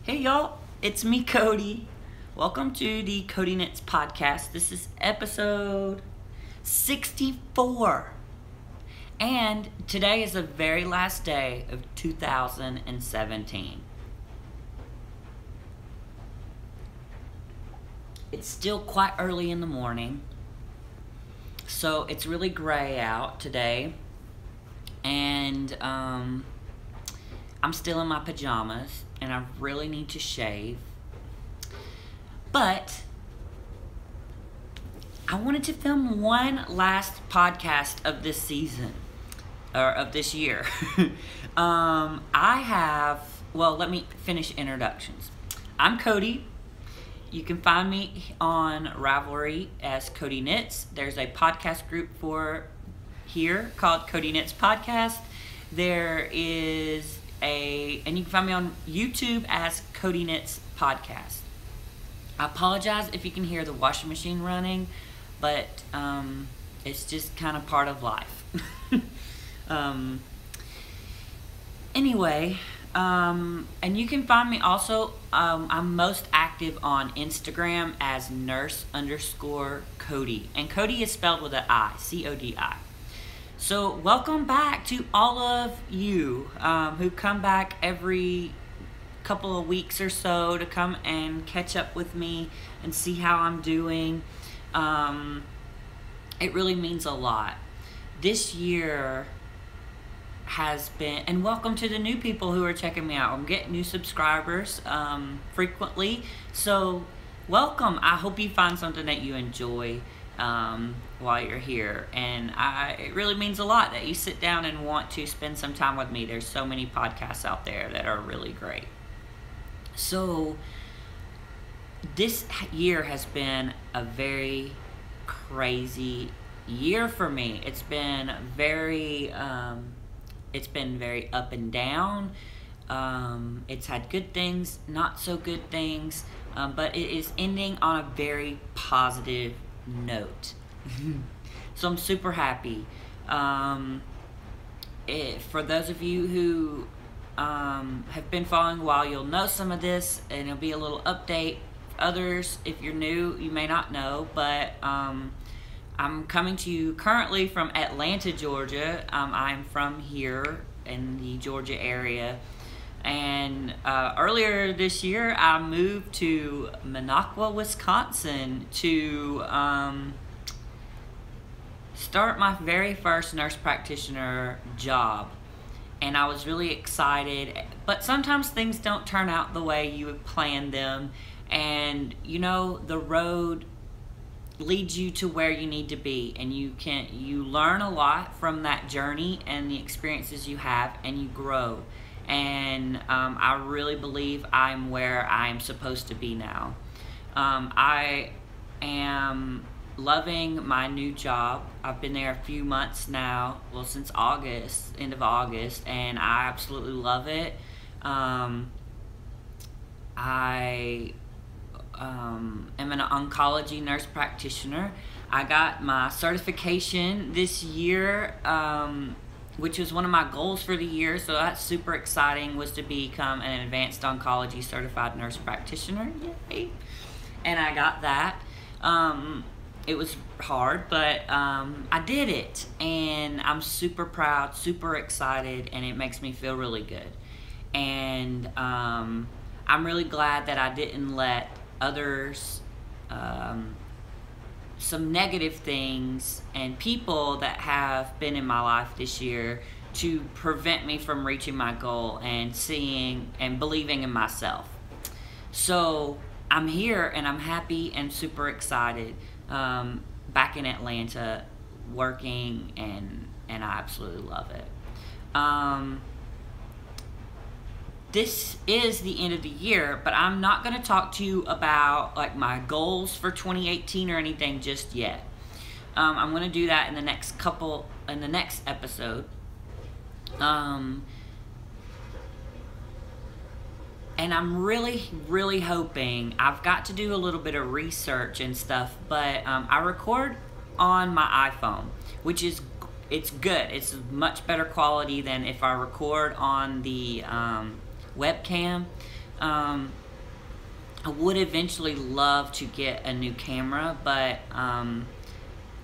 Hey y'all, it's me, Cody. Welcome to the Codi Knits podcast. This is episode 64. And today is the very last day of 2017. It's still quite early in the morning, so it's really gray out today. And I'm still in my pajamas, and I really need to shave. But I wanted to film one last podcast of this season, or of this year. Let me finish introductions. I'm Cody. You can find me on Ravelry as Codi Knits. There's a podcast group here called Codi Knits Podcast. And you can find me on YouTube as Codi Knits Podcast. I apologize if you can hear the washing machine running, but it's just kind of part of life. Anyway, and you can find me also, I'm most active on Instagram as nurse_Codi. And Codi is spelled with an I, C-O-D-I. So welcome back to all of you who come back every couple of weeks or so to come and catch up with me and see how I'm doing. It really means a lot. This year has been, and welcome to the new people who are checking me out. I'm getting new subscribers frequently, so welcome. I hope you find something that you enjoy while you're here, and it really means a lot that you sit down and want to spend some time with me. There's so many podcasts out there that are really great. So this year has been a very crazy year for me. It's been very up and down. It's had good things, not so good things, but it is ending on a very positive note. So I'm super happy. For those of you who have been following a while, you'll know some of this, and it'll be a little update. Others, if you're new, you may not know, but I'm coming to you currently from Atlanta, Georgia. I'm from here in the Georgia area, and earlier this year I moved to Minocqua, Wisconsin to start my very first nurse practitioner job. And I was really excited, but sometimes things don't turn out the way you had planned them, and the road leads you to where you need to be, and you learn a lot from that journey and the experiences you have, and you grow. And I really believe I'm where I'm supposed to be now. I am loving my new job. I've been there a few months now, since August, end of August, and I absolutely love it. I am an oncology nurse practitioner. I got my certification this year, which was one of my goals for the year, so that's super exciting, was to become an advanced oncology certified nurse practitioner. Yay! And I got that. It was hard, but I did it, and I'm super proud, super excited, and it makes me feel really good. And I'm really glad that I didn't let others, some negative things and people that have been in my life this year, to prevent me from reaching my goal and seeing and believing in myself. So I'm here, and I'm happy and super excited. Back in Atlanta working, and I absolutely love it. This is the end of the year, but I'm not going to talk to you about my goals for 2018 or anything just yet. I'm going to do that in the next episode. And I'm really, really hoping, I've got to do a little bit of research and stuff, but I record on my iPhone, which is, it's good. It's much better quality than if I record on the webcam. I would eventually love to get a new camera, but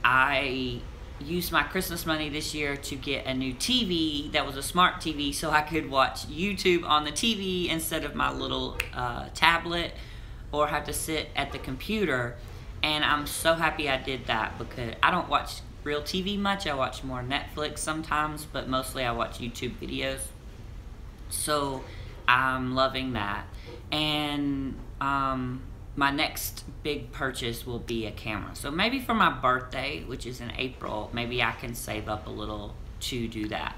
I used my Christmas money this year to get a new TV that was a smart TV, so I could watch YouTube on the TV instead of my little tablet or have to sit at the computer. And I'm so happy I did that, because I don't watch real TV much. I watch more Netflix sometimes, but mostly I watch YouTube videos. So I'm loving that. And my next big purchase will be a camera. So maybe for my birthday, which is in April, maybe I can save up a little to do that.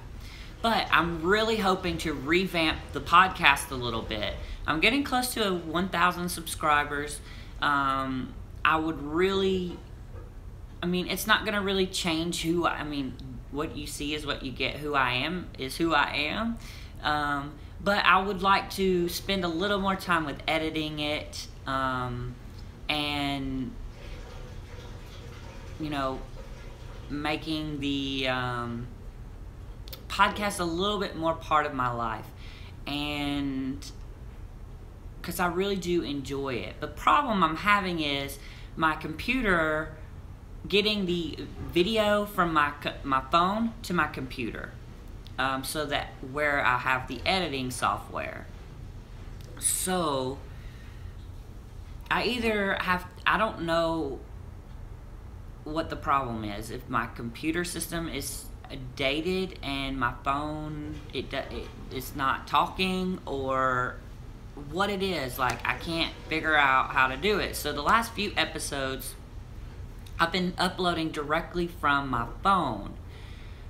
But I'm really hoping to revamp the podcast a little bit. I'm getting close to 1,000 subscribers. I would really, it's not going to really change what you see is what you get. Who I am is who I am. But I would like to spend a little more time with editing it, and, making the podcast a little bit more part of my life. And because I really do enjoy it. The problem I'm having is my computer, getting the video from my phone to my computer, so that where I have the editing software. So I don't know what the problem is. If my computer system is dated and my phone it's not talking, or what it is. Like, I can't figure out how to do it. So the last few episodes I've been uploading directly from my phone,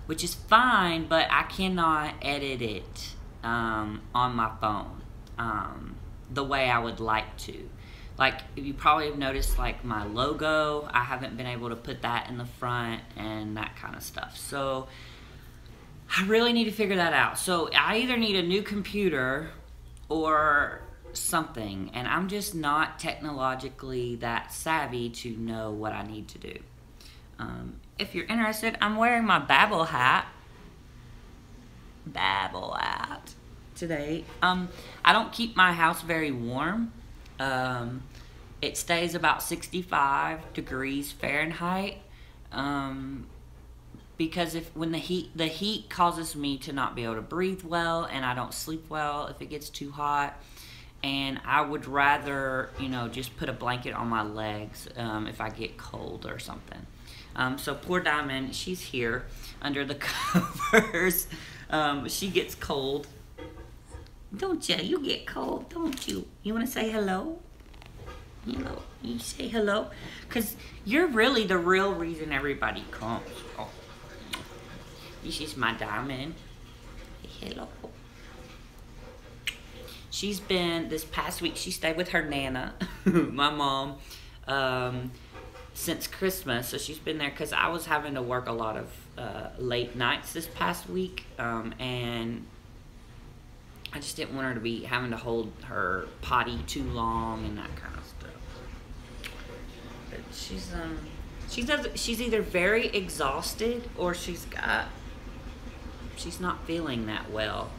which is fine, but I cannot edit it on my phone the way I would like to. Like, you probably have noticed, like, my logo, I haven't been able to put that in the front and that kind of stuff. So I really need to figure that out. So I either need a new computer or something, and I'm just not technologically that savvy to know what I need to do. If you're interested, I'm wearing my Babble hat today. I don't keep my house very warm. It stays about 65 degrees Fahrenheit, because when the heat causes me to not be able to breathe well, and I don't sleep well if it gets too hot. And I would rather, just put a blanket on my legs if I get cold or something. So poor Diamond, she's here under the covers. She gets cold. Don't you? You get cold, don't you? You want to say hello? Hello. You say hello? Because you're really the real reason everybody comes. Oh. This is my Diamond. Hello. She's been, this past week, she stayed with her Nana, my mom, since Christmas. So she's been there because I was having to work a lot of late nights this past week. And I just didn't want her to be having to hold her potty too long and that kind of stuff. But she's either very exhausted or she's not feeling that well.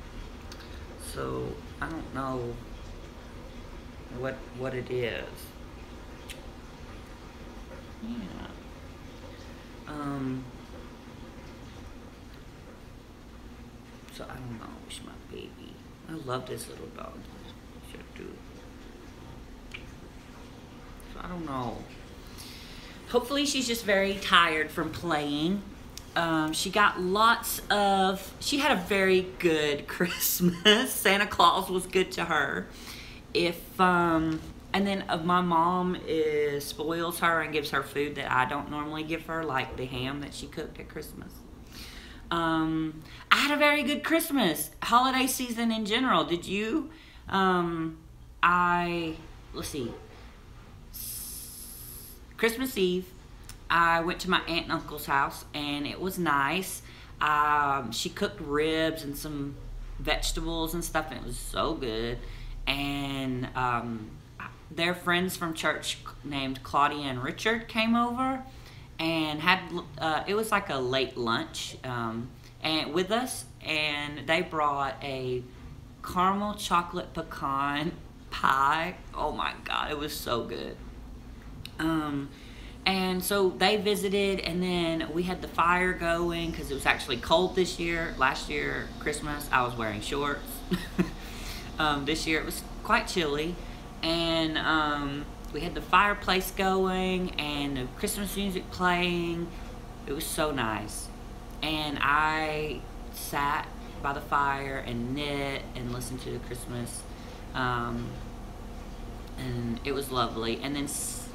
So I don't know what it is. Yeah. So I don't know. She's my baby. I love this little dog. Should do. So I don't know. Hopefully she's just very tired from playing. She had a very good Christmas. Santa Claus was good to her. And then my mom spoils her and gives her food that I don't normally give her, like the ham that she cooked at Christmas. I had a very good Christmas, holiday season in general. Did you? Let's see. Christmas Eve, I went to my aunt and uncle's house, and it was nice. She cooked ribs and some vegetables and stuff, and it was so good. And their friends from church named Claudia and Richard came over and had it was like a late lunch and with us, and they brought a caramel chocolate pecan pie. Oh my God, it was so good. And so they visited, and then we had the fire going because it was actually cold this year. Last year, Christmas, I was wearing shorts. This year it was quite chilly, and we had the fireplace going and the Christmas music playing. It was so nice. And I sat by the fire and knit and listened to the Christmas, and it was lovely. And then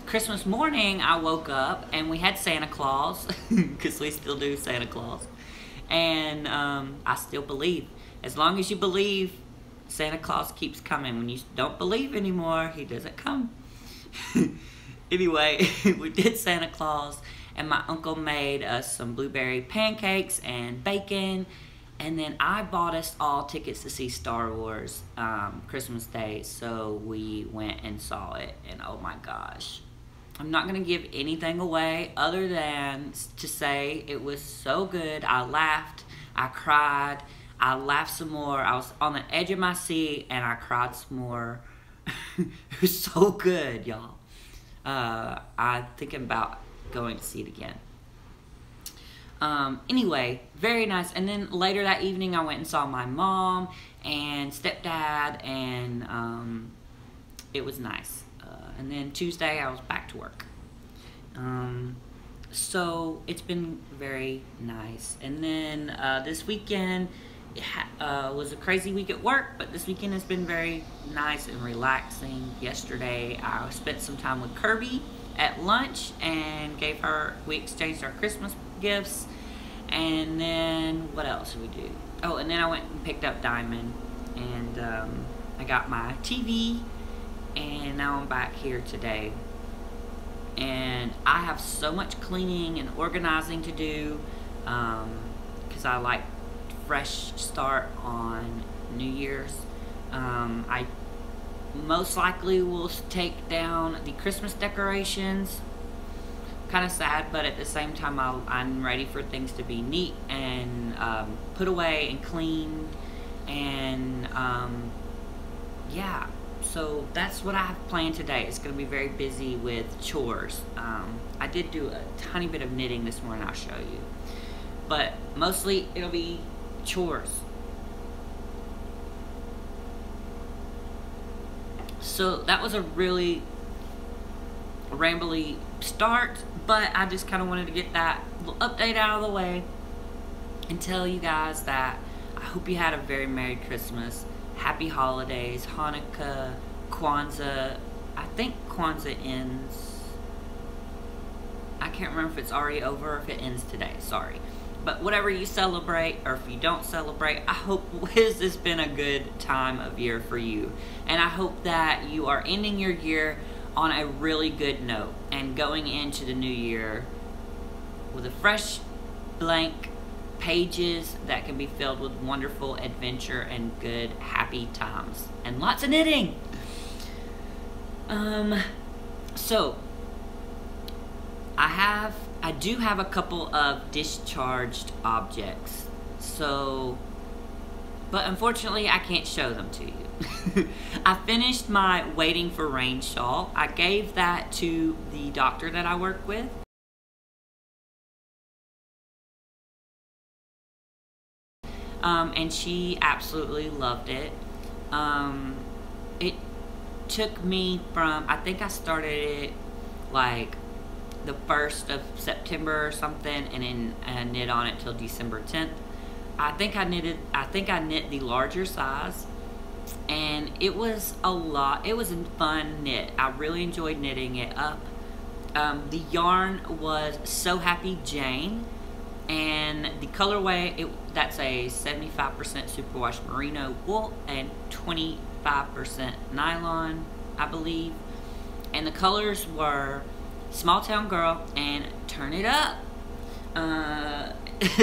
Christmas morning, I woke up and we had Santa Claus, because we still do Santa Claus. And I still believe. As long as you believe, Santa Claus keeps coming. When you don't believe anymore, he doesn't come. Anyway, we did Santa Claus, and my uncle made us some blueberry pancakes and bacon. And then I bought us all tickets to see Star Wars Christmas Day, so we went and saw it, and oh my gosh. I'm not going to give anything away other than to say it was so good. I laughed, I cried, I laughed some more. I was on the edge of my seat and I cried some more. It was so good, y'all. I'm thinking about going to see it again. Anyway, very nice. And then later that evening I went and saw my mom and stepdad, and it was nice. And then Tuesday I was back to work. So it's been very nice. And then this weekend was a crazy week at work, but this weekend has been very nice and relaxing. Yesterday I spent some time with Kirby at lunch and we exchanged our Christmas gifts. And then what else did we do? Oh, and then I went and picked up Diamond, and I got my TV, and now I'm back here today. And I have so much cleaning and organizing to do, because I like fresh start on New Year's. I most likely will take down the Christmas decorations. Kind of sad, but at the same time I'm ready for things to be neat and put away and clean, and yeah, so that's what I have planned today. It's going to be very busy with chores. I did do a tiny bit of knitting this morning, I'll show you, but mostly it'll be chores. So that was a really rambly start, but I just kind of wanted to get that little update out of the way and tell you guys that I hope you had a very Merry Christmas, Happy Holidays, Hanukkah, Kwanzaa. I think Kwanzaa ends, I can't remember if it's already over or if it ends today, sorry. But whatever you celebrate, or if you don't celebrate, I hope this has been a good time of year for you. And I hope that you are ending your year on a really good note and going into the new year with a fresh blank pages that can be filled with wonderful adventure and good happy times and lots of knitting. So I do have a couple of discharged objects, so but unfortunately I can't show them to you. I finished my Waiting for Rain shawl. I gave that to the doctor that I work with. And she absolutely loved it. It took me from, I think I started it like the 1st of September or something, and then I knit on it till December 10th. I think I knit the larger size, and it was a lot. It was a fun knit. I really enjoyed knitting it up. The yarn was So Happy Jane, and the colorway, that's a 75% superwash merino wool and 25% nylon, I believe. And the colors were Small Town Girl and Turn It Up.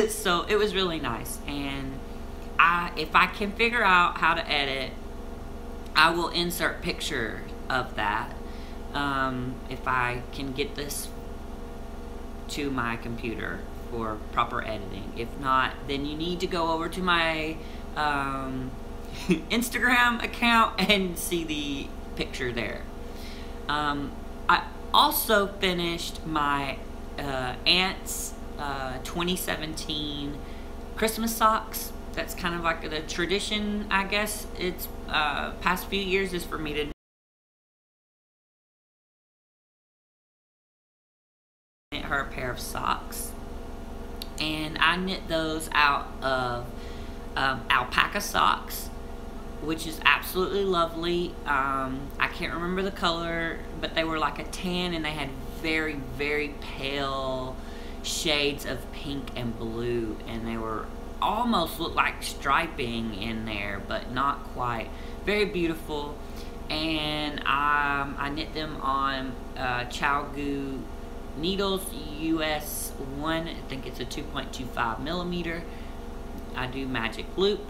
So it was really nice, and if I can figure out how to edit, I will insert pictures of that, if I can get this to my computer for proper editing. If not, then you need to go over to my Instagram account and see the picture there. I also finished my aunt's 2017 Christmas socks. That's kind of like the tradition, I guess. It's past few years is for me to knit her a pair of socks, and I knit those out of alpaca socks, which is absolutely lovely. I can't remember the color, but they were like a tan, and they had very, very pale shades of pink and blue, and they were almost looked like striping in there, but not quite. Very beautiful. And I knit them on Chalgu needles, US 1. I think it's a 2.25 millimeter. I do magic loop.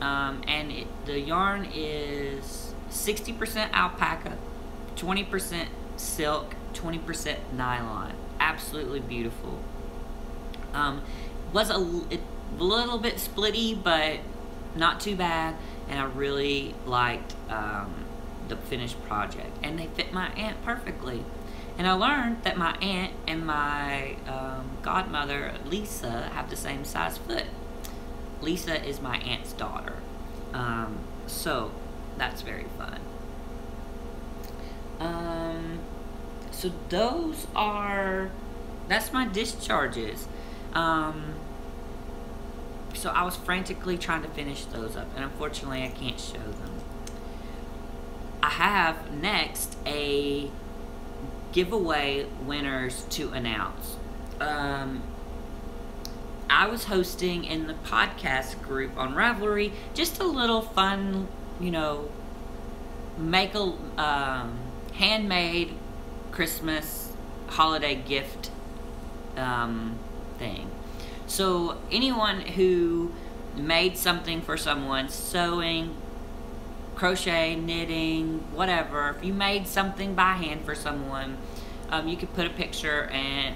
And the yarn is 60% alpaca, 20% silk, 20% nylon. Absolutely beautiful. Was a little bit splitty, but not too bad, and I really liked the finished project, and they fit my aunt perfectly. And I learned that my aunt and my godmother Lisa have the same size foot. Lisa is my aunt's daughter, so that's very fun. So that's my discharges. So I was frantically trying to finish those up, and unfortunately I can't show them. I have next a giveaway winners to announce. I was hosting in the podcast group on Ravelry just a little fun, make a handmade Christmas holiday gift thing. So anyone who made something for someone, sewing, crochet, knitting, whatever, if you made something by hand for someone, you could put a picture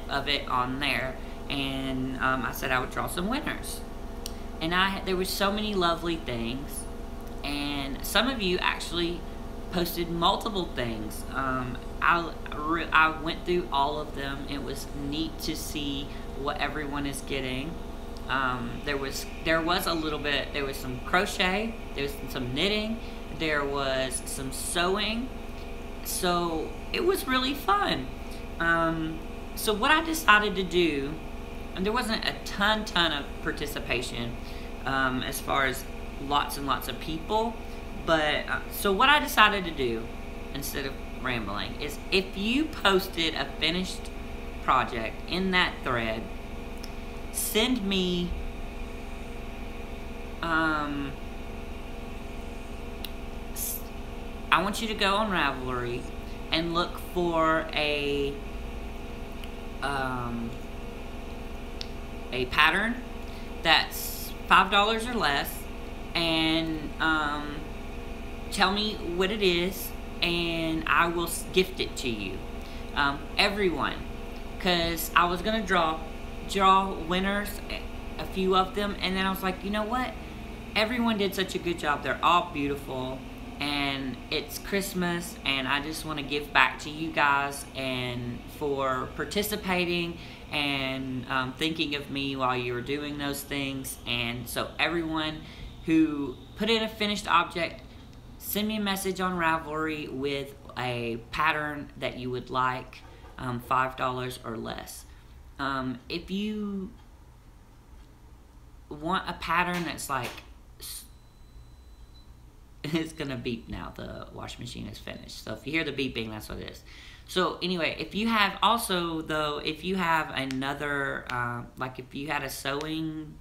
of it on there. And I said I would draw some winners. And there were so many lovely things. And some of you actually posted multiple things. I went through all of them. It was neat to see what everyone is getting. There was a little bit. There was some crochet. There was some knitting. There was some sewing. So it was really fun. So what I decided to do, and there wasn't a ton of participation as far as lots and lots of people. But so what I decided to do, instead of rambling, is if you posted a finished project in that thread, send me I want you to go on Ravelry and look for a pattern that's $5 or less, and tell me what it is, and I will gift it to you. Everyone, because I was gonna draw winners, a few of them, and then I was like, you know what? Everyone did such a good job. They're all beautiful, and it's Christmas, and I just want to give back to you guys and for participating and thinking of me while you were doing those things. And so everyone who put in a finished object, send me a message on Ravelry with a pattern that you would like, $5 or less. If you want a pattern that's like, it's gonna beep now, the washing machine is finished. So if you hear the beeping, that's what it is. So anyway, if you have another, like if you had a sewing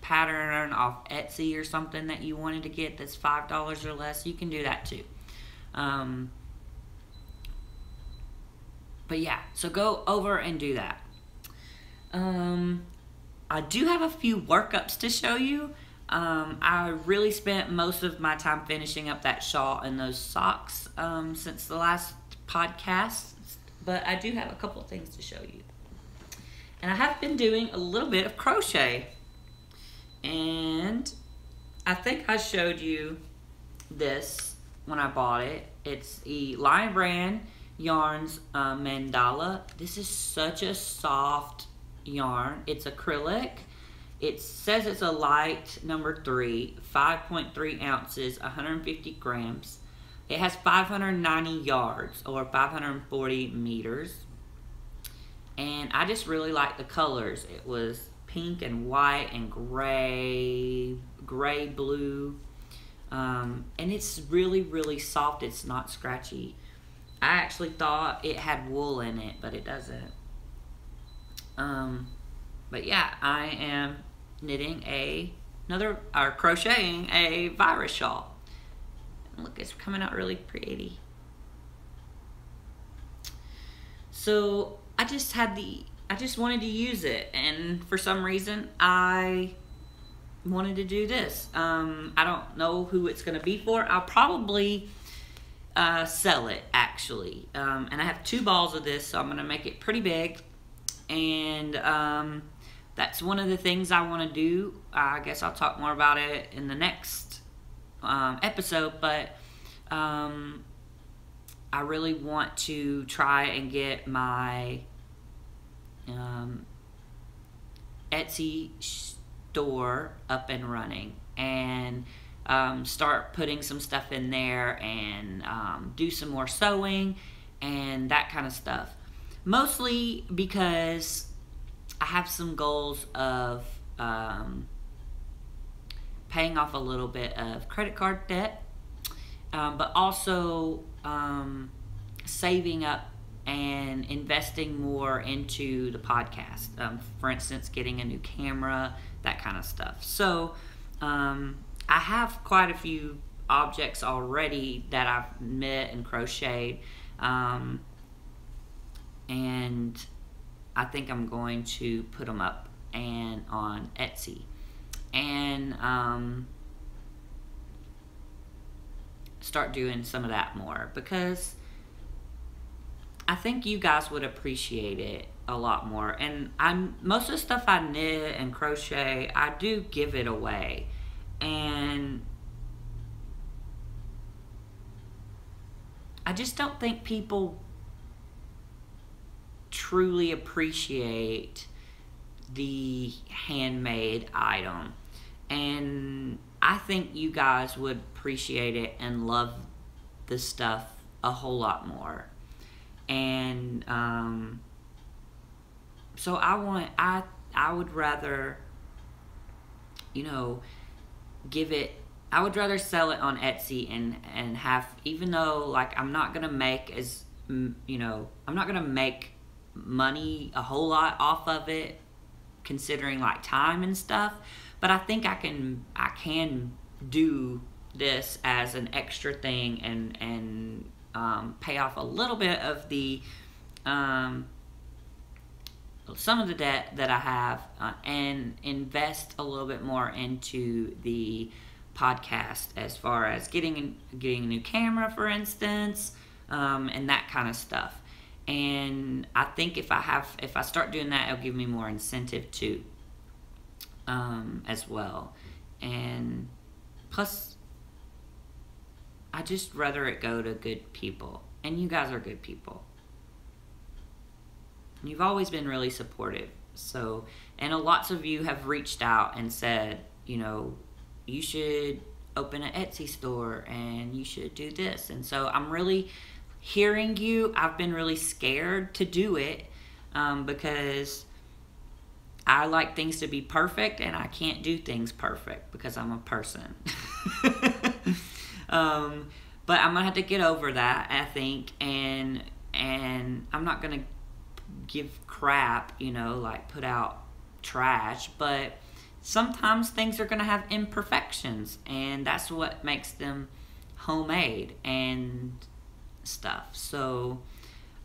pattern off Etsy or something that you wanted to get that's $5 or less, you can do that too. But yeah, so go over and do that. I do have a few workups to show you. I really spent most of my time finishing up that shawl and those socks since the last podcast, but I do have a couple of things to show you. And I have been doing a little bit of crochet, and I think I showed you this when I bought it. It's the Lion Brand Yarns Mandala. This is such a soft yarn. It's acrylic. It says it's a light number 3, 5.3 ounces, 150 grams. It has 590 yards or 540 meters. And I just really like the colors. It was pink and white and gray blue. And it's really, really soft. It's not scratchy. I actually thought it had wool in it, but it doesn't. But yeah, I am knitting crocheting a virus shawl. Look, it's coming out really pretty. So I just wanted to use it, and for some reason I wanted to do this. I don't know who it's going to be for. I'll probably sell it, actually. And I have 2 balls of this, so I'm going to make it pretty big. And that's one of the things I want to do. I guess I'll talk more about it in the next episode, but I really want to try and get my Etsy store up and running, and start putting some stuff in there, and do some more sewing and that kind of stuff. Mostly because I have some goals of paying off a little bit of credit card debt, but also saving up and investing more into the podcast. For instance, getting a new camera, that kind of stuff. So I have quite a few objects already that I've knit and crocheted, and I think I'm going to put them up and on Etsy, and start doing some of that more, because I think you guys would appreciate it a lot more. And most of the stuff I knit and crochet, I do give it away, and I just don't think people truly appreciate the handmade item. And I think you guys would appreciate it and love the stuff a whole lot more. And so I would rather, I would rather sell it on Etsy and have, even though like I'm not gonna make I'm not gonna make money a whole lot off of it, considering like time and stuff, but I think I can do this as an extra thing and pay off a little bit of the some of the debt that I have, and invest a little bit more into the podcast, as far as getting a new camera, for instance, and that kind of stuff. And I think if I start doing that, it'll give me more incentive too, as well. And plus, I just rather it go to good people, and you guys are good people. You've always been really supportive. So, and lots of you have reached out and said, you should open an Etsy store and you should do this. And so I'm really hearing you. I've been really scared to do it, because I like things to be perfect, and I can't do things perfect because I'm a person. But I'm gonna have to get over that, I think, and I'm not gonna give crap, like put out trash, but sometimes things are gonna have imperfections, and that's what makes them homemade and stuff. So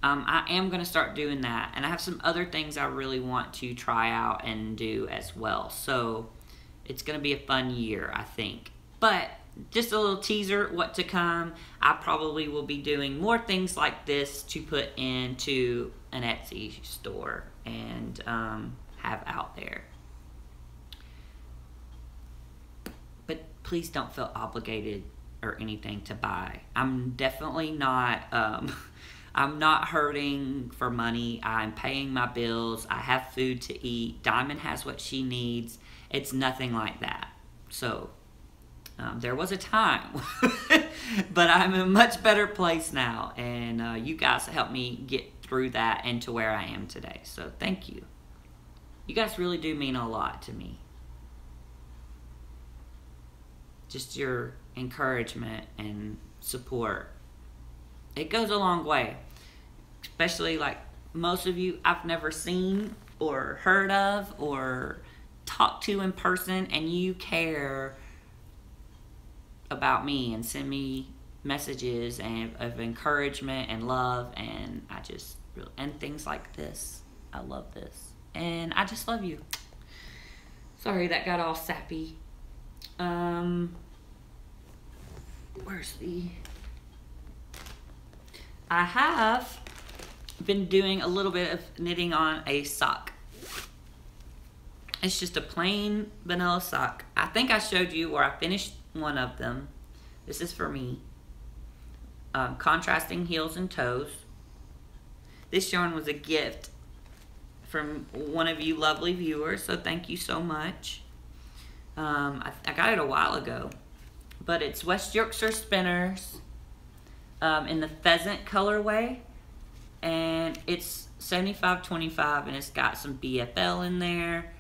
I am gonna start doing that, and I have some other things I really want to try out and do as well. So it's gonna be a fun year, I think. But just a little teaser, what to come. I probably will be doing more things like this to put into an Etsy store and have out there. But please don't feel obligated or anything to buy. I'm definitely not, I'm not hurting for money. I'm paying my bills. I have food to eat. Diamond has what she needs. It's nothing like that. So, there was a time, but I'm in a much better place now. And you guys helped me get through that and to where I am today. So thank you. You guys really do mean a lot to me. Just your encouragement and support. It goes a long way. Especially like most of you I've never seen or heard of or talked to in person, and you care about me and send me messages and of encouragement and love, and I just and things like this. I love this. And I just love you. Sorry that got all sappy. Where's the... I have been doing a little bit of knitting on a sock. It's just a plain vanilla sock. I think I showed you where I finished one of them. This is for me. Contrasting heels and toes. This yarn was a gift from one of you lovely viewers, so thank you so much. I got it a while ago, but it's West Yorkshire Spinners in the pheasant colorway, and it's 75/25, and it's got some BFL in there,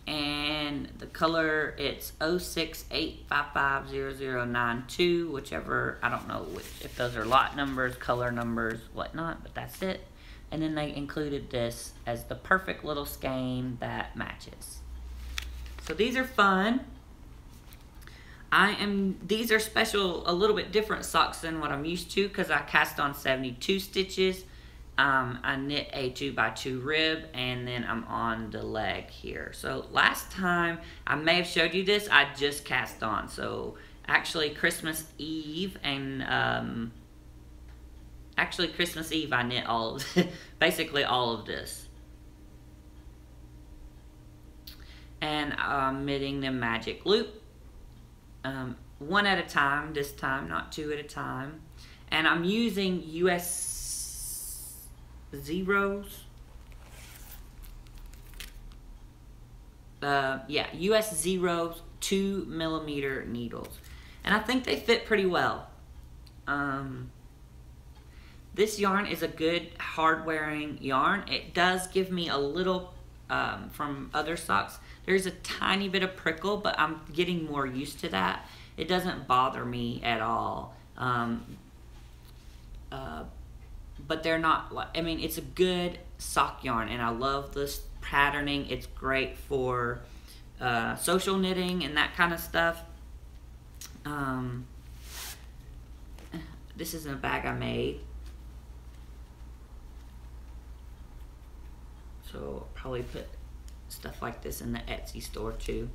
and the color, it's 068550092, whichever, I don't know if those are lot numbers, color numbers, whatnot, but that's it. And then they included this as the perfect little skein that matches. So these are fun. These are special, a little bit different socks than what I'm used to, because I cast on 72 stitches. I knit a 2x2 rib, and then I'm on the leg here. So last time, I may have showed you this, I just cast on. So actually Christmas Eve and, Christmas Eve I knit all of, basically all of this. And I'm knitting the magic loop. One at a time this time, not two at a time. And I'm using US Zeros. US Zeros 2mm needles. And I think they fit pretty well. This yarn is a good hard wearing yarn. It does give me a little, from other socks, there's a tiny bit of prickle, but I'm getting more used to that. It doesn't bother me at all. But they're not, I mean, it's a good sock yarn, and I love this patterning. It's great for social knitting and that kind of stuff. This is a bag I made. So I'll probably put stuff like this in the Etsy store too.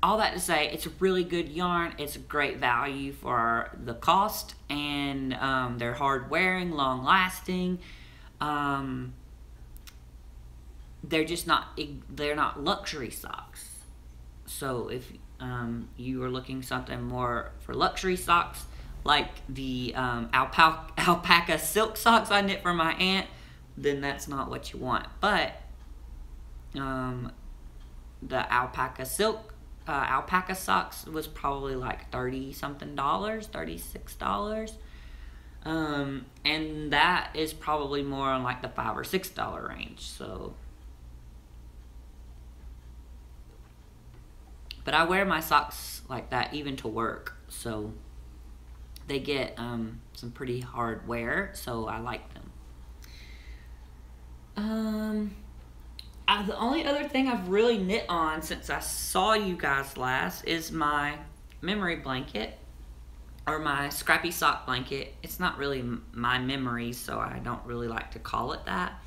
All that to say, it's a really good yarn. It's a great value for the cost, and they're hard wearing, long lasting. They're just not, they're not luxury socks. So if you are looking something more for luxury socks, like the alpaca silk socks I knit for my aunt, then that's not what you want. But the alpaca silk alpaca socks was probably like $30-something, $36. And that is probably more on like the $5 or $6 range. So, but I wear my socks like that even to work, so they get some pretty hard wear, so I like them. The only other thing I've really knit on since I saw you guys last is my memory blanket, or my scrappy sock blanket. It's not really my memory, so I don't really like to call it that.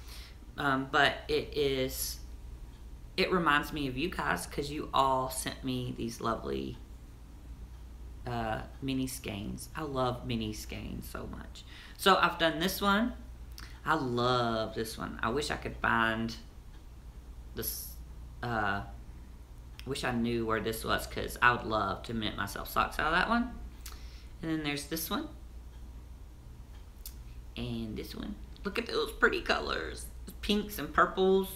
But it reminds me of you guys, because you all sent me these lovely mini skeins. I love mini skeins so much. So I've done this one. I love this one. I wish I could find this Wish I knew where this was, because I would love to knit myself socks out of that one. And then there's this one. And this one. Look at those pretty colors. Pinks and purples.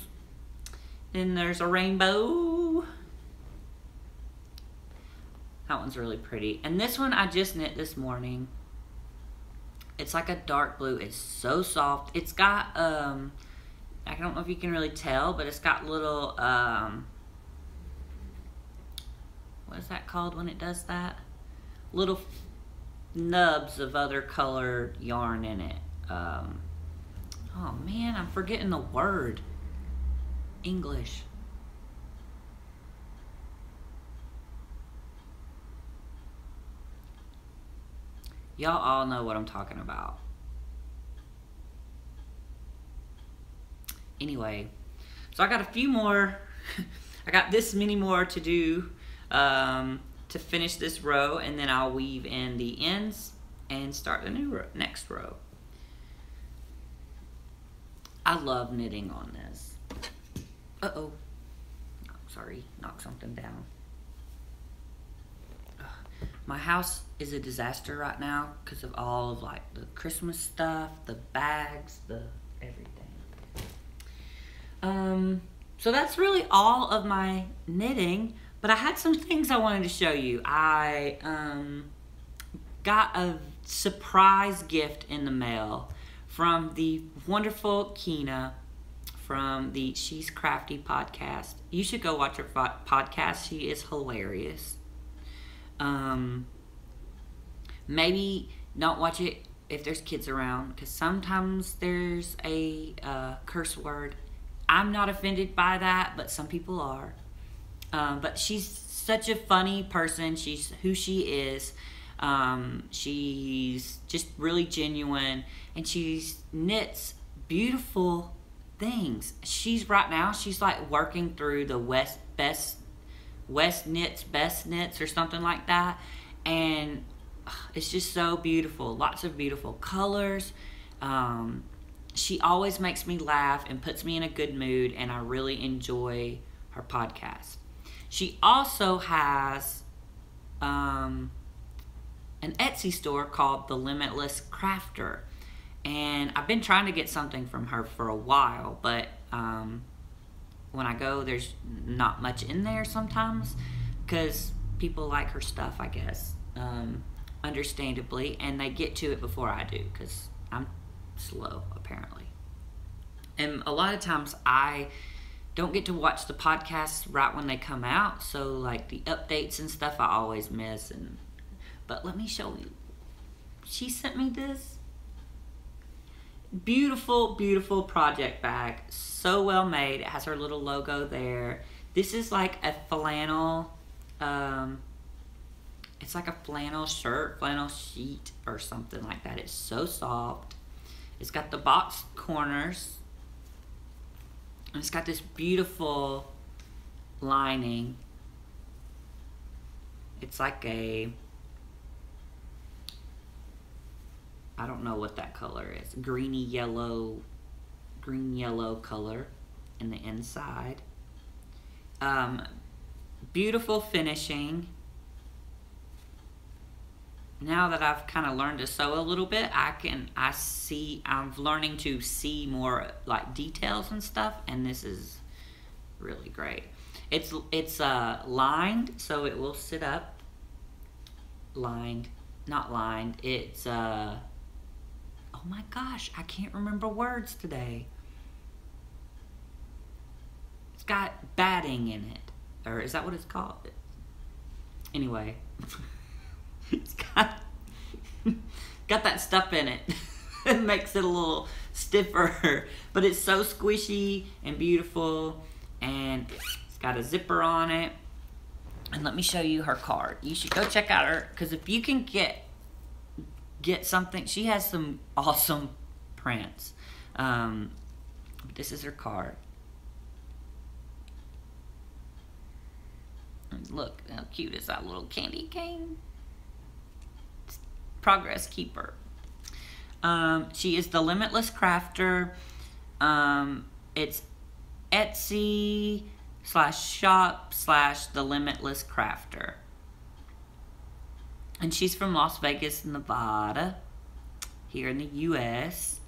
Then there's a rainbow. That one's really pretty. And this one I just knit this morning. It's like a dark blue. It's so soft. It's got, I don't know if you can really tell, but it's got little, what is that called when it does that? Little nubs of other colored yarn in it. Oh man, I'm forgetting the word. English. Y'all all know what I'm talking about. Anyway, so I got a few more. I got this many more to do to finish this row, and then I'll weave in the ends and start the next row. I love knitting on this. Uh-oh. Sorry, knocked something down. My house is a disaster right now because of all of like the Christmas stuff, the bags, the everything. So that's really all of my knitting, but I had some things I wanted to show you. I got a surprise gift in the mail from the wonderful Kina from the She's Crafty podcast. You should go watch her podcast. She is hilarious. Maybe don't watch it if there's kids around, because sometimes there's a curse word. I'm not offended by that, but some people are. But she's such a funny person. She's who she is. She's just really genuine, and she knits beautiful things. She's like working through the West Knits Best Knits or something like that, and it's just so beautiful. Lots of beautiful colors. She always makes me laugh and puts me in a good mood, and I really enjoy her podcast. She also has an Etsy store called The Limitless Crafter, and I've been trying to get something from her for a while, but when I go, there's not much in there sometimes because people like her stuff, I guess, understandably, and they get to it before I do because I'm slow, apparently. And a lot of times I don't get to watch the podcasts right when they come out, so like the updates and stuff I always miss. But let me show you. She sent me this beautiful, beautiful project bag. So well made. It has her little logo there. This is like a flannel, it's like a flannel shirt, flannel sheet or something like that. It's so soft. It's got the box corners. And it's got this beautiful lining. It's like I don't know what that color is. Green yellow color in the inside. Beautiful finishing. Now that I've kind of learned to sew a little bit, I'm learning to see more like details and stuff, and this is really great. It's lined, so it will sit up. Lined, not lined. It's oh my gosh, I can't remember words today. It's got batting in it, or is that what it's called? Anyway. It's got that stuff in it. It makes it a little stiffer, but it's so squishy and beautiful, and it's got a zipper on it. And let me show you her card. You should go check out her, because if you can get something, she has some awesome prints. This is her card. And look how cute is that little candy cane. Progress keeper. She is the Limitless Crafter. It's Etsy, /shop/The Limitless Crafter. And she's from Las Vegas, Nevada, here in the U.S.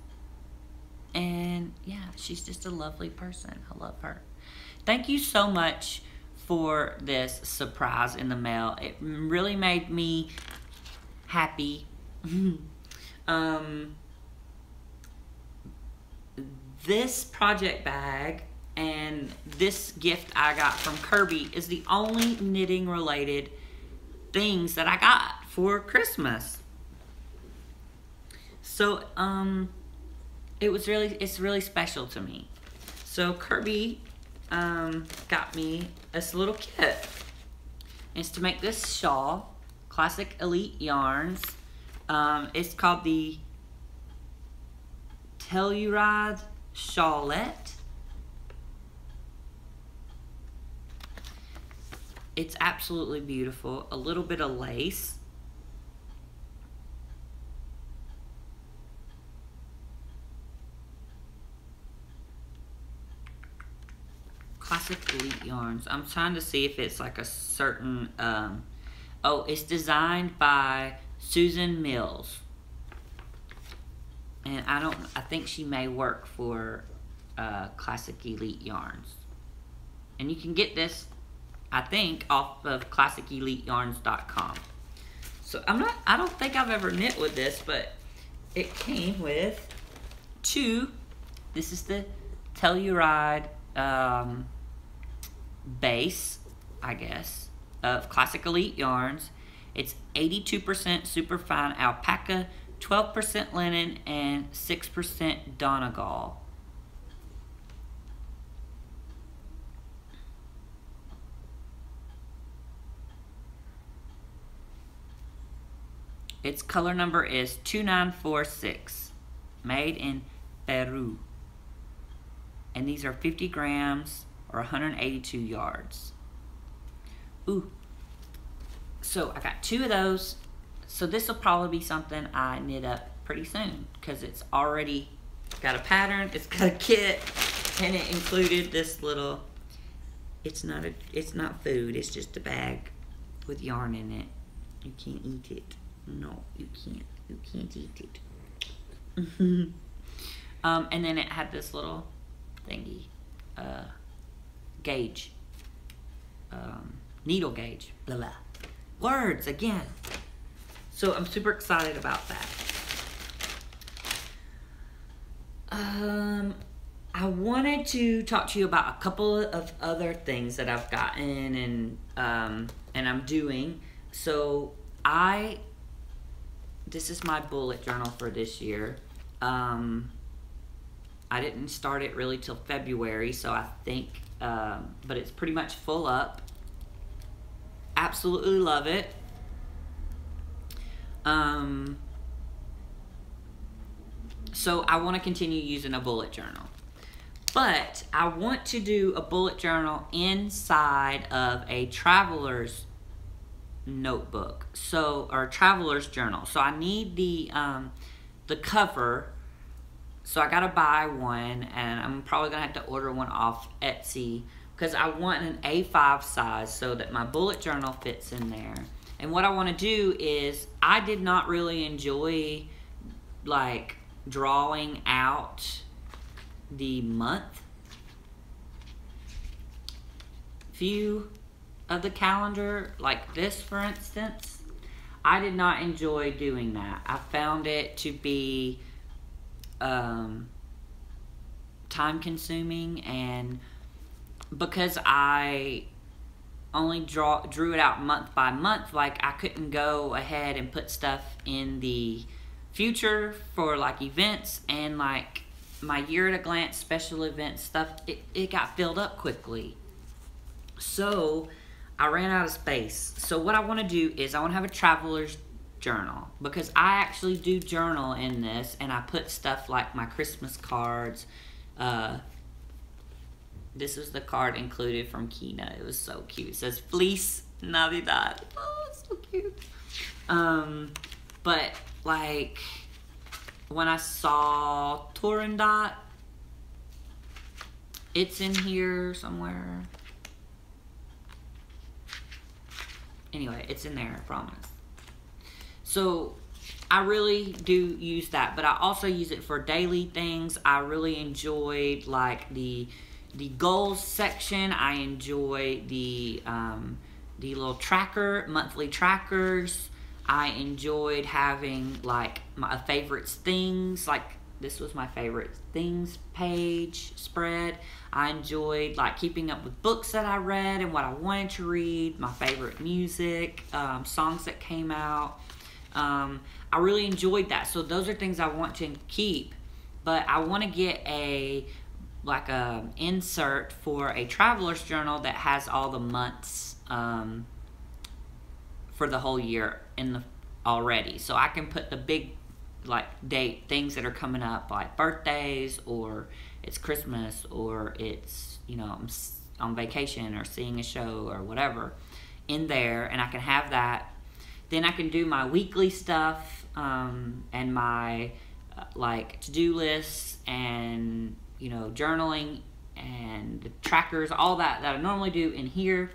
And yeah, she's just a lovely person. I love her. Thank you so much for this surprise in the mail. It really made me happy. This project bag and this gift I got from Kirby is the only knitting related things that I got for Christmas. So it's really special to me. So Kirby got me this little kit. It's to make this shawl, Classic Elite Yarns. It's called the Telluride Shawlette. It's absolutely beautiful. A little bit of lace. Classic Elite Yarns. I'm trying to see if it's like a certain, oh, it's designed by Susan Mills. And I think she may work for Classic Elite Yarns. And you can get this, I think, off of ClassicEliteYarns.com. So I don't think I've ever knit with this, but it came with two. This is the Telluride base, I guess, of Classic Elite Yarns. It's 82% superfine alpaca, 12% linen, and 6% Donegal. Its color number is 2946, made in Peru. And these are 50 grams or 182 yards. Ooh. So I got two of those. So this will probably be something I knit up pretty soon because it's already got a pattern, it's got a kit, and it included this little, it's not food, it's just a bag with yarn in it. You can't eat it. No, you can't eat it. And then it had this little thingy, gauge, needle gauge, blah blah. Words again. So I'm super excited about that. I wanted to talk to you about a couple of other things that I've gotten and I'm doing. So this is my bullet journal for this year. I didn't start it really till February, so I think, but it's pretty much full up. Absolutely love it. So I want to continue using a bullet journal. But I want to do a bullet journal inside of a traveler's notebook, or traveler's journal. So I need the cover. So I gotta buy one, and I'm probably gonna have to order one off Etsy because I want an A5 size so that my bullet journal fits in there. And what I want to do is, I did not really enjoy like drawing out the month view of the calendar, like this for instance. I did not enjoy doing that. I found it to be time consuming, and because I only drew it out month by month, like I couldn't go ahead and put stuff in the future for like events and like my year at a glance special event stuff. It got filled up quickly, so I ran out of space. So what I want to do is I want to have a traveler's journal, because I actually do journal in this, and I put stuff like my Christmas cards. This is the card included from Kina. It was so cute. It says Feliz Navidad. Oh, it's so cute. But like when I saw Turandot, it's in here somewhere. Anyway, it's in there, I promise. So I really do use that, but I also use it for daily things. I really enjoyed like the goals section. I enjoy the little monthly trackers. I enjoyed having like my favorites things, like this was my favorite things page spread. I enjoyed like keeping up with books that I read and what I wanted to read, my favorite music, songs that came out. I really enjoyed that. So those are things I want to keep, but I want to get a insert for a traveler's journal that has all the months for the whole year already. So I can put the big like date things that are coming up, like birthdays, or it's Christmas, or it's, you know, I'm on vacation or seeing a show or whatever in there, and I can have that. Then I can do my weekly stuff and my like to-do lists and, you know, journaling and the trackers, all that I normally do in here.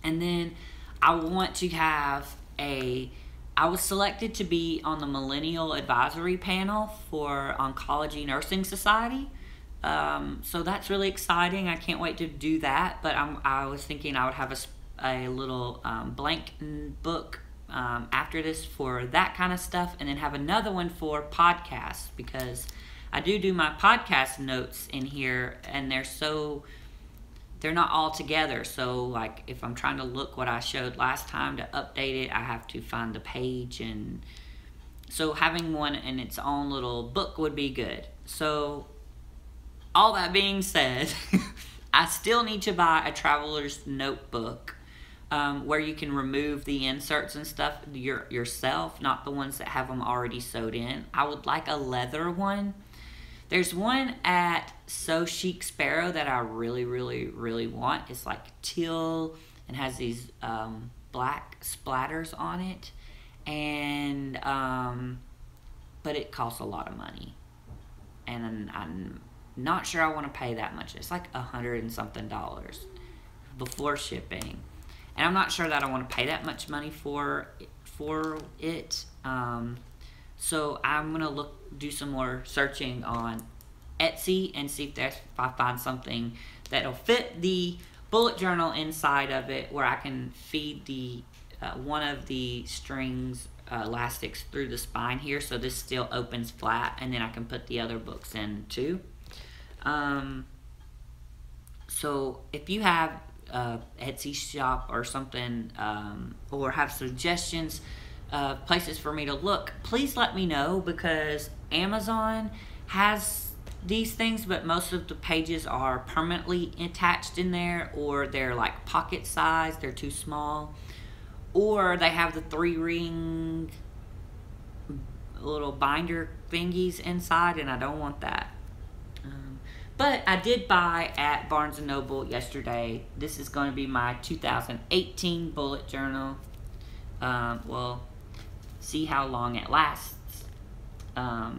And then I want to have I was selected to be on the Millennial Advisory Panel for Oncology Nursing Society. So that's really exciting. I can't wait to do that. But I was thinking I would have a little blank book after this for that kind of stuff, and then have another one for podcasts, because I do my podcast notes in here, and they're not all together. So like if I'm trying to look what I showed last time to update it, I have to find the page, and so having one in its own little book would be good. So all that being said, I still need to buy a traveler's notebook where you can remove the inserts and stuff yourself, not the ones that have them already sewed in. I would like a leather one. There's one at So Chic Sparrow that I really, really, really want. It's like teal and has these black splatters on it, and but it costs a lot of money, and I'm not sure I want to pay that much. It's like $100 and something before shipping, and I'm not sure that I want to pay that much money for it. So I'm gonna do some more searching on Etsy and see if I find something that'll fit the bullet journal inside of it, where I can feed the one of the strings elastics through the spine here, so this still opens flat, and then I can put the other books in too. So if you have Etsy shop or something, or have suggestions, places for me to look, please let me know, because Amazon has these things, but most of the pages are permanently attached in there, or they're like pocket size, they're too small, or they have the 3-ring little binder thingies inside, and I don't want that. But I did buy at Barnes & Noble yesterday. This is going to be my 2018 bullet journal. Well, see how long it lasts. I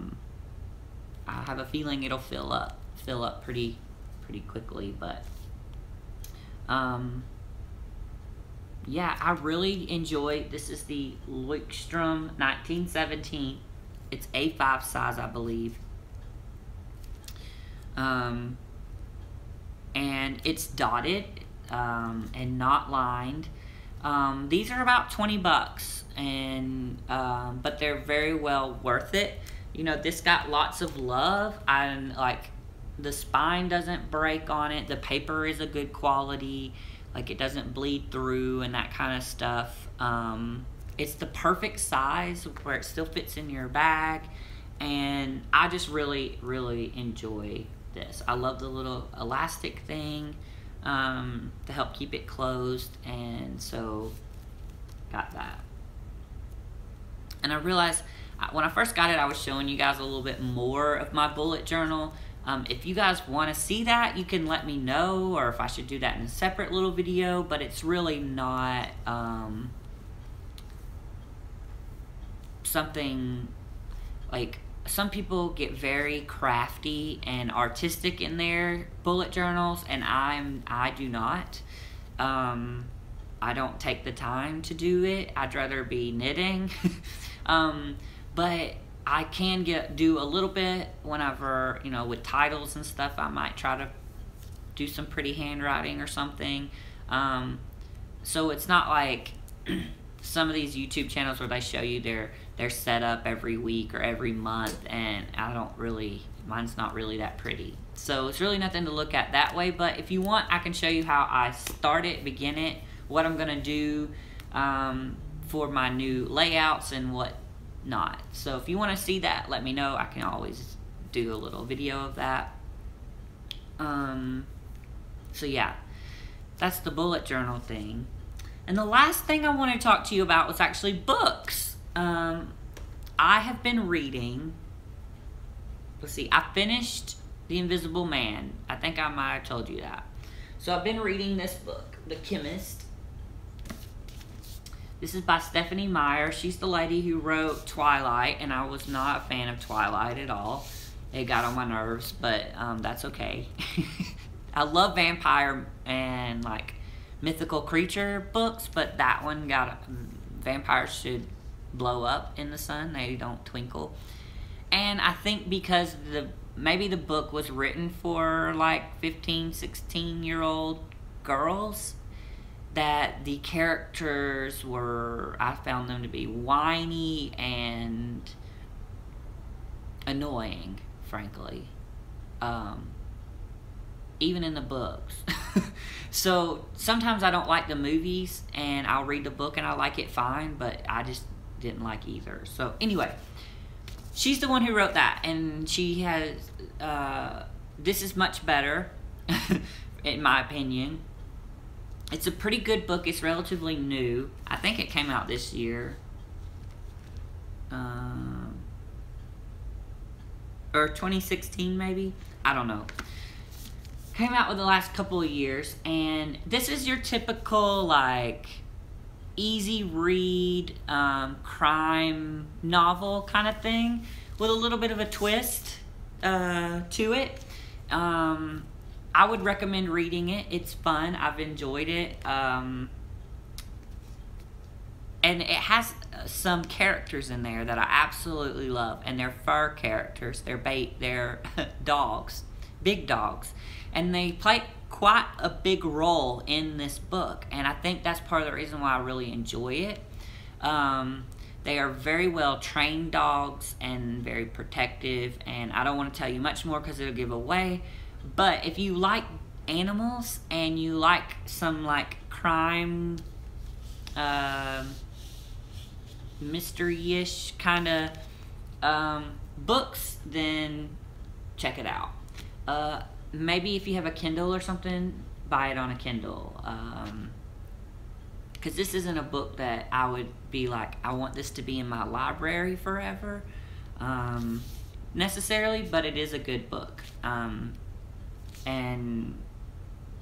have a feeling it'll fill up pretty quickly, but yeah, I really enjoy. This is the Leuchtturm 1917. It's A5 size, I believe. And it's dotted and not lined. These are about 20 bucks, and but they're very well worth it. You know, this got lots of love. Like, the spine doesn't break on it. The paper is a good quality. Like, it doesn't bleed through and that kind of stuff. It's the perfect size where it still fits in your bag, and I just really, really enjoy this. I love the little elastic thing to help keep it closed, and so got that. And I realized when I first got it, I was showing you guys a little bit more of my bullet journal. If you guys want to see that, you can let me know, or if I should do that in a separate little video, but it's really not something like, some people get very crafty and artistic in their bullet journals, and I do not. I don't take the time to do it. I'd rather be knitting. But I can do a little bit whenever, you know, with titles and stuff. I might try to do some pretty handwriting or something. So it's not like some of these YouTube channels where they show you their setup every week or every month, and mine's not really that pretty. So it's really nothing to look at that way. But if you want, I can show you how I start it, begin it, what I'm gonna do for my new layouts and what not. So if you want to see that, let me know. I can always do a little video of that. So yeah, that's the bullet journal thing. And the last thing I want to talk to you about was actually books. I have been reading, let's see, I finished The Invisible Man. I think I might have told you that. So I've been reading this book, The Chemist. This is by Stephanie Meyer. She's the lady who wrote Twilight, and I was not a fan of Twilight at all. It got on my nerves, but that's okay. I love vampire and like mythical creature books, but that one vampires should blow up in the sun. They don't twinkle. And I think because maybe the book was written for like 15, 16-year-old girls, that the characters I found them to be whiny and annoying, frankly. Even in the books. So sometimes I don't like the movies, and I'll read the book and I like it fine, but I just didn't like either. So anyway, she's the one who wrote that, and she has, this is much better, in my opinion. It's a pretty good book. It's relatively new. I think it came out this year. Or 2016 maybe? I don't know. Came out within the last couple of years, and this is your typical like easy read crime novel kind of thing with a little bit of a twist to it. I would recommend reading it. It's fun. I've enjoyed it. And it has some characters in there that I absolutely love, and they're fur characters. They're dogs, big dogs. And they play quite a big role in this book, and I think that's part of the reason why I really enjoy it. They are very well trained dogs and very protective, and I don't want to tell you much more because it'll give away. But if you like animals and you like some like crime, mystery-ish kind of because then check it out. Maybe if you have a Kindle or something, buy it on a Kindle. Because this isn't a book that I would be like, I want this to be in my library forever, necessarily, but it is a good book. And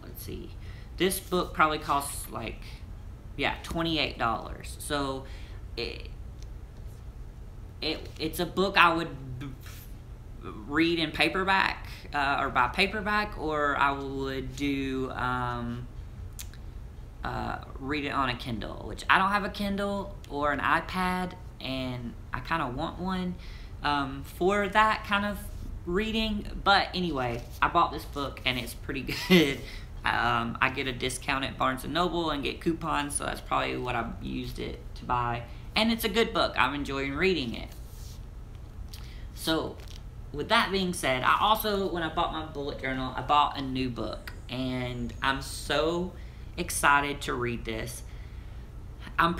let's see, this book probably costs like, yeah, $28. So it's a book I would read in paperback, or buy paperback, or I would do read it on a Kindle, which I don't have a Kindle or an iPad, and I kind of want one for that kind of reading. But anyway, I bought this book and it's pretty good. I get a discount at Barnes & Noble and get coupons, so that's probably what I used it to buy. And it's a good book. I'm enjoying reading it. So with that being said, I also, when I bought my bullet journal, I bought a new book, and I'm so excited to read this. I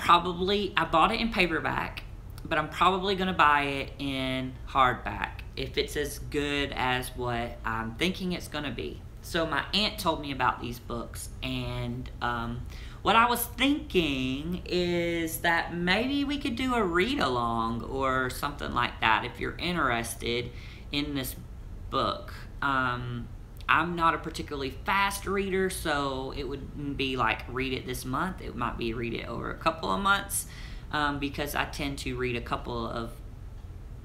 bought it in paperback, but I'm probably gonna buy it in hardback if it's as good as what I'm thinking it's gonna be. So my aunt told me about these books, and what I was thinking is that maybe we could do a read along or something like that if you're interested in this book. I'm not a particularly fast reader, so it wouldn't be like read it this month. It might be read it over a couple of months, because I tend to read a couple of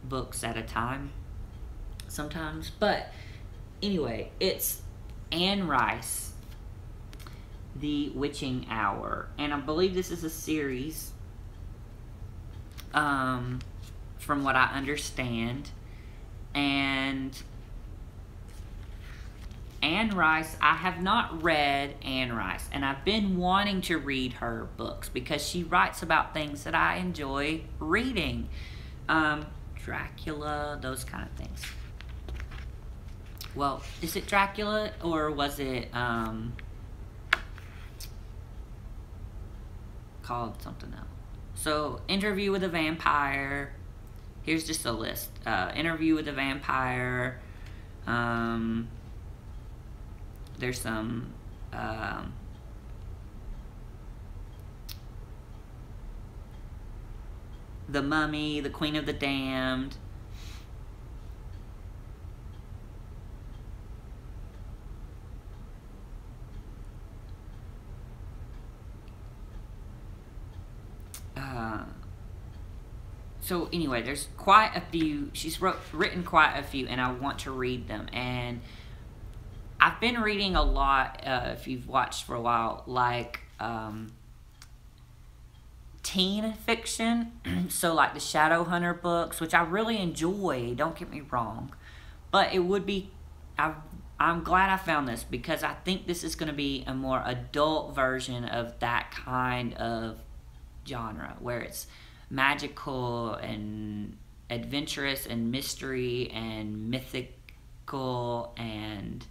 books at a time sometimes. But anyway, it's Anne Rice, The Witching Hour. And I believe this is a series, from what I understand. And Anne Rice, I have not read Anne Rice, and I've been wanting to read her books because she writes about things that I enjoy reading. Dracula, those kind of things. Well, is it Dracula or was it called something else? So, Interview with a Vampire. Here's just a list. Interview with a Vampire. There's some The Mummy, The Queen of the Damned. So anyway, there's quite a few. She's written quite a few, and I want to read them. And I've been reading a lot, if you've watched for a while, like teen fiction. So like the Shadowhunter books, which I really enjoy, don't get me wrong. But it would be, I'm glad I found this because I think this is going to be a more adult version of that kind of genre, where it's magical and adventurous and mystery and mythical and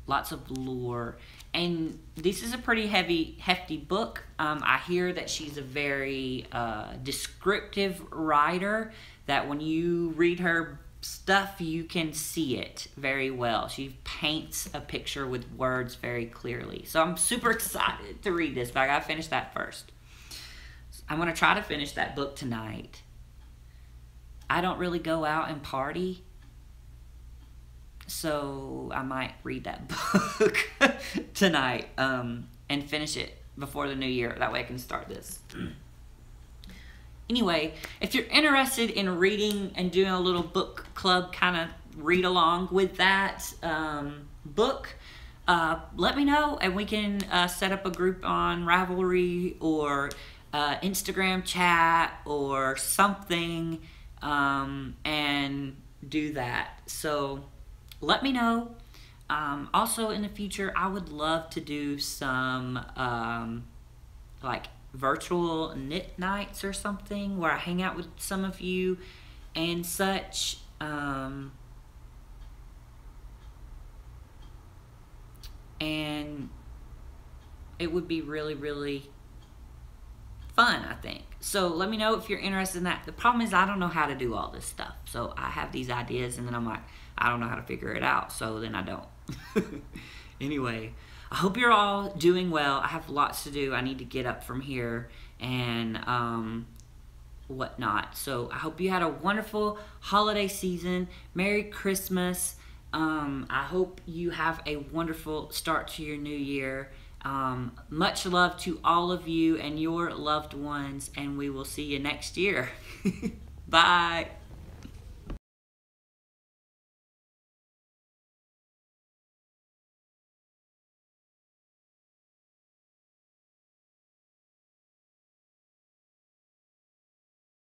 lots of lore. And this is a pretty hefty book. I hear that she's a very descriptive writer, that when you read her stuff, you can see it very well. She paints a picture with words very clearly. So I'm super excited to read this, but I gotta finish that first. I'm going to try to finish that book tonight. I don't really go out and party, so I might read that book tonight and finish it before the new year. That way I can start this. Anyway, if you're interested in reading and doing a little book club kind of read along with that book, let me know and we can set up a group on Ravelry or Instagram chat or something, and do that. So let me know. Also in the future, I would love to do some like virtual knit nights or something where I hang out with some of you and such. And it would be really, really fun, I think. So let me know if you're interested in that. The problem is I don't know how to do all this stuff. So I have these ideas and then I'm like, I don't know how to figure it out. So then I don't. Anyway, I hope you're all doing well. I have lots to do. I need to get up from here and whatnot. So I hope you had a wonderful holiday season. Merry Christmas. I hope you have a wonderful start to your new year. Much love to all of you and your loved ones, and we will see you next year. Bye.